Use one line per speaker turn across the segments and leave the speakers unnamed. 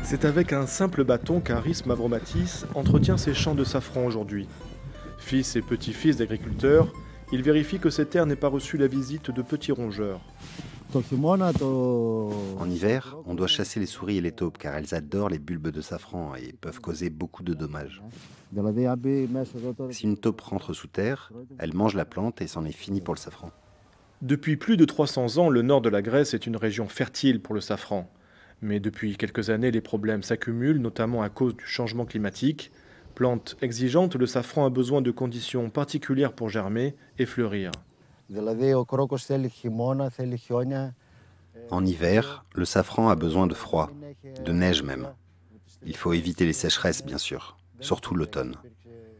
C'est avec un simple bâton qu'Aris Mavromatis entretient ses champs de safran aujourd'hui. Fils et petit-fils d'agriculteurs, il vérifie que ces terres n'aient pas reçu la visite de petits rongeurs.
En hiver, on doit chasser les souris et les taupes car elles adorent les bulbes de safran et peuvent causer beaucoup de dommages. Si une taupe rentre sous terre, elle mange la plante et c'en est fini pour le safran.
Depuis plus de 300 ans, le nord de la Grèce est une région fertile pour le safran. Mais depuis quelques années, les problèmes s'accumulent, notamment à cause du changement climatique. Plante exigeante, le safran a besoin de conditions particulières pour germer et fleurir.
En hiver, le safran a besoin de froid, de neige même. Il faut éviter les sécheresses, bien sûr, surtout l'automne.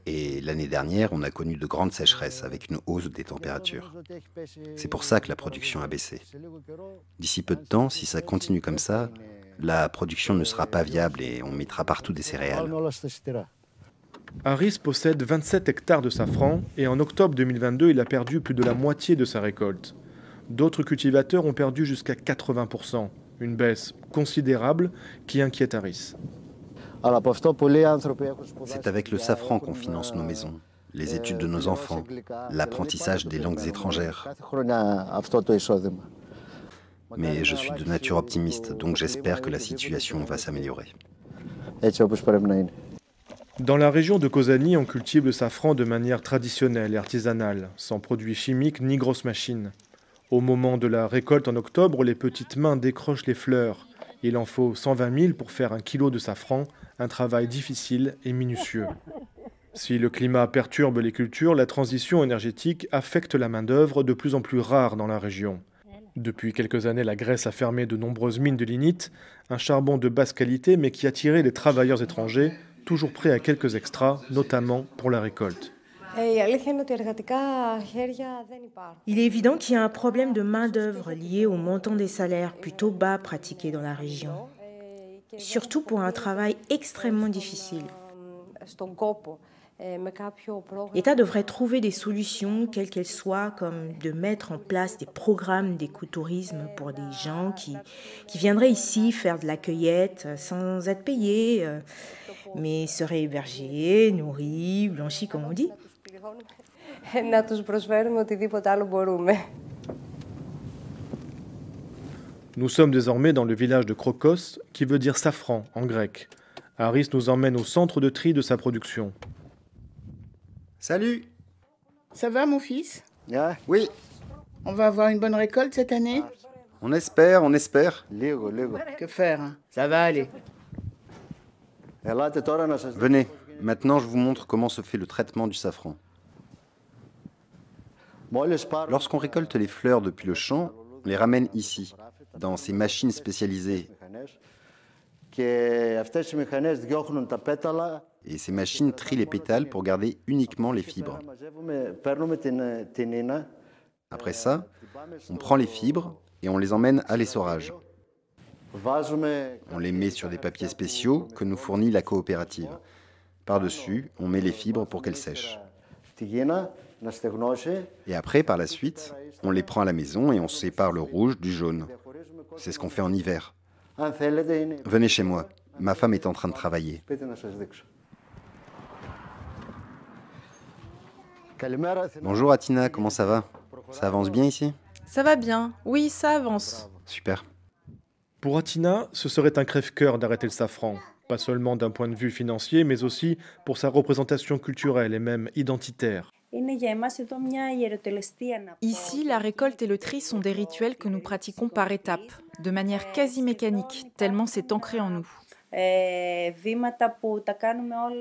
Et l'année dernière, on a connu de grandes sécheresses avec une hausse des températures. C'est pour ça que la production a baissé. D'ici peu de temps, si ça continue comme ça, la production ne sera pas viable et on mettra partout des céréales.
Aris possède 27 hectares de safran et en octobre 2022, il a perdu plus de la moitié de sa récolte. D'autres cultivateurs ont perdu jusqu'à 80%, une baisse considérable qui inquiète Aris.
C'est avec le safran qu'on finance nos maisons, les études de nos enfants, l'apprentissage des langues étrangères. Mais je suis de nature optimiste, donc j'espère que la situation va s'améliorer.
Dans la région de Kozani, on cultive le safran de manière traditionnelle et artisanale, sans produits chimiques ni grosses machines. Au moment de la récolte en octobre, les petites mains décrochent les fleurs. Il en faut 120 000 pour faire 1 kilo de safran, un travail difficile et minutieux. Si le climat perturbe les cultures, la transition énergétique affecte la main-d'œuvre de plus en plus rare dans la région. Depuis quelques années, la Grèce a fermé de nombreuses mines de lignite, un charbon de basse qualité mais qui attirait les travailleurs étrangers, toujours prêts à quelques extras, notamment pour la récolte.
Il est évident qu'il y a un problème de main-d'œuvre lié au montant des salaires plutôt bas pratiqués dans la région, surtout pour un travail extrêmement difficile. L'État devrait trouver des solutions, quelles qu'elles soient, comme de mettre en place des programmes d'écotourisme pour des gens qui viendraient ici faire de la cueillette sans être payés, mais seraient hébergés, nourris, blanchis comme on dit.
Nous sommes désormais dans le village de Krokos, qui veut dire safran en grec. Aris nous emmène au centre de tri de sa production.
Salut!
Ça va, mon fils?
Oui,
On va avoir une bonne récolte cette année?
on espère, on espère.
Que faire, hein? Ça va aller.
Venez, maintenant je vous montre comment se fait le traitement du safran. Lorsqu'on récolte les fleurs depuis le champ, on les ramène ici, dans ces machines spécialisées. Et ces machines trient les pétales pour garder uniquement les fibres. Après ça, on prend les fibres et on les emmène à l'essorage. On les met sur des papiers spéciaux que nous fournit la coopérative. Par-dessus, on met les fibres pour qu'elles sèchent. Et après, par la suite, on les prend à la maison et on sépare le rouge du jaune. C'est ce qu'on fait en hiver. Venez chez moi, ma femme est en train de travailler. Bonjour Atina, comment ça va? Ça avance bien ici?
Ça va bien, oui, ça avance.
Super.
Pour Atina, ce serait un crève-cœur d'arrêter le safran, pas seulement d'un point de vue financier, mais aussi pour sa représentation culturelle et même identitaire.
Ici, la récolte et le tri sont des rituels que nous pratiquons par étapes, de manière quasi mécanique, tellement c'est ancré en nous.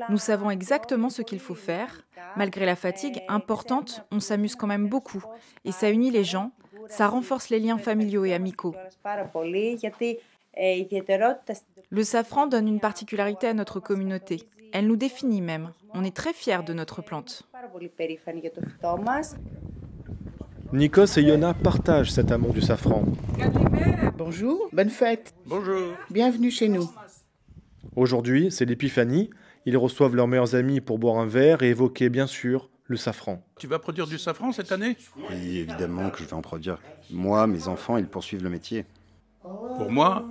Nous savons exactement ce qu'il faut faire. Malgré la fatigue importante, on s'amuse quand même beaucoup. Et ça unit les gens, ça renforce les liens familiaux et amicaux. Le safran donne une particularité à notre communauté. Elle nous définit même. On est très fiers de notre plante.
Nikos et Yona partagent cet amour du safran.
Bonjour, bonne fête.
Bonjour.
Bienvenue chez nous.
Aujourd'hui, c'est l'épiphanie. Ils reçoivent leurs meilleurs amis pour boire un verre et évoquer, bien sûr, le safran.
Tu vas produire du safran cette année?
Oui, évidemment que je vais en produire. Moi, mes enfants, ils poursuivent le métier.
Pour moi,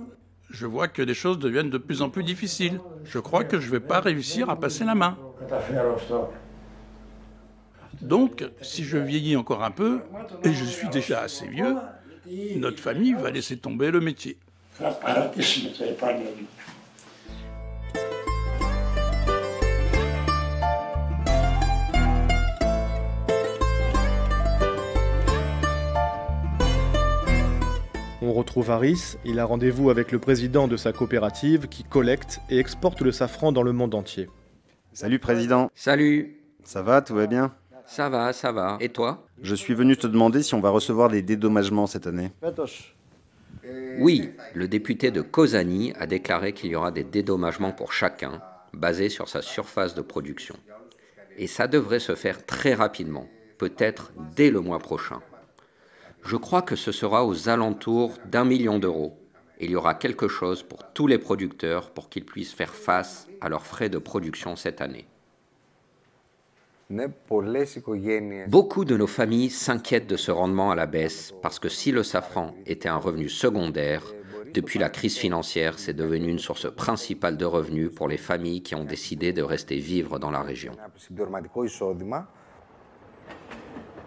Je vois que les choses deviennent de plus en plus difficiles. Je crois que je ne vais pas réussir à passer la main. Donc, si je vieillis encore un peu, et je suis déjà assez vieux, notre famille va laisser tomber le métier.
On retrouve Haris, il a rendez-vous avec le président de sa coopérative qui collecte et exporte le safran dans le monde entier.
Salut président.
Salut,
Ça va, tout va bien?
ça va, ça va. Et toi?
Je suis venu te demander si on va recevoir des dédommagements cette année.
Oui, le député de Kozani a déclaré qu'il y aura des dédommagements pour chacun, basés sur sa surface de production. Et ça devrait se faire très rapidement, peut-être dès le mois prochain. Je crois que ce sera aux alentours d'1 million d'euros. Il y aura quelque chose pour tous les producteurs pour qu'ils puissent faire face à leurs frais de production cette année. Beaucoup de nos familles s'inquiètent de ce rendement à la baisse parce que si le safran était un revenu secondaire, depuis la crise financière, c'est devenu une source principale de revenus pour les familles qui ont décidé de rester vivre dans la région.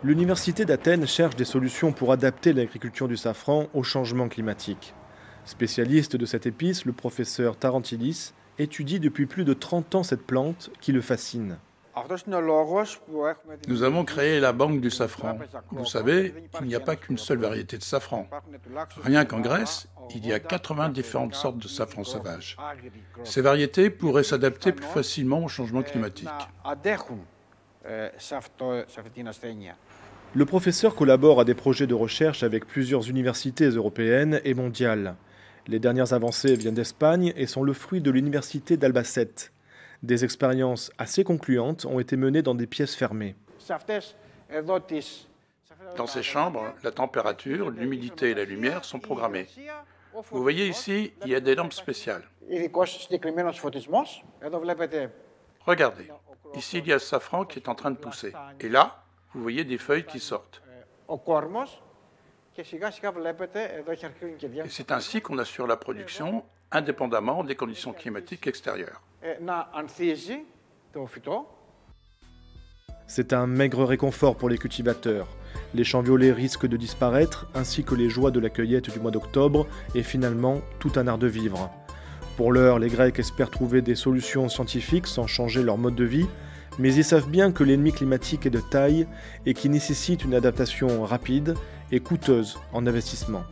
L'université d'Athènes cherche des solutions pour adapter l'agriculture du safran au changement climatique. Spécialiste de cette épice, le professeur Tarantilis étudie depuis plus de 30 ans cette plante qui le fascine.
Nous avons créé la banque du safran. Vous savez, il n'y a pas qu'une seule variété de safran. Rien qu'en Grèce, il y a 80 différentes sortes de safran sauvage. Ces variétés pourraient s'adapter plus facilement au changement climatique.
Le professeur collabore à des projets de recherche avec plusieurs universités européennes et mondiales. Les dernières avancées viennent d'Espagne et sont le fruit de l'université d'Albacete. Des expériences assez concluantes ont été menées dans des pièces fermées.
Dans ces chambres, la température, l'humidité et la lumière sont programmées. Vous voyez ici, il y a des lampes spéciales. Regardez, ici il y a le safran qui est en train de pousser. Et là, vous voyez des feuilles qui sortent. Et c'est ainsi qu'on assure la production indépendamment des conditions climatiques extérieures.
C'est un maigre réconfort pour les cultivateurs. Les champs violets risquent de disparaître, ainsi que les joies de la cueillette du mois d'octobre, et finalement, tout un art de vivre. Pour l'heure, les Grecs espèrent trouver des solutions scientifiques sans changer leur mode de vie, mais ils savent bien que l'ennemi climatique est de taille et qu'il nécessite une adaptation rapide et coûteuse en investissement.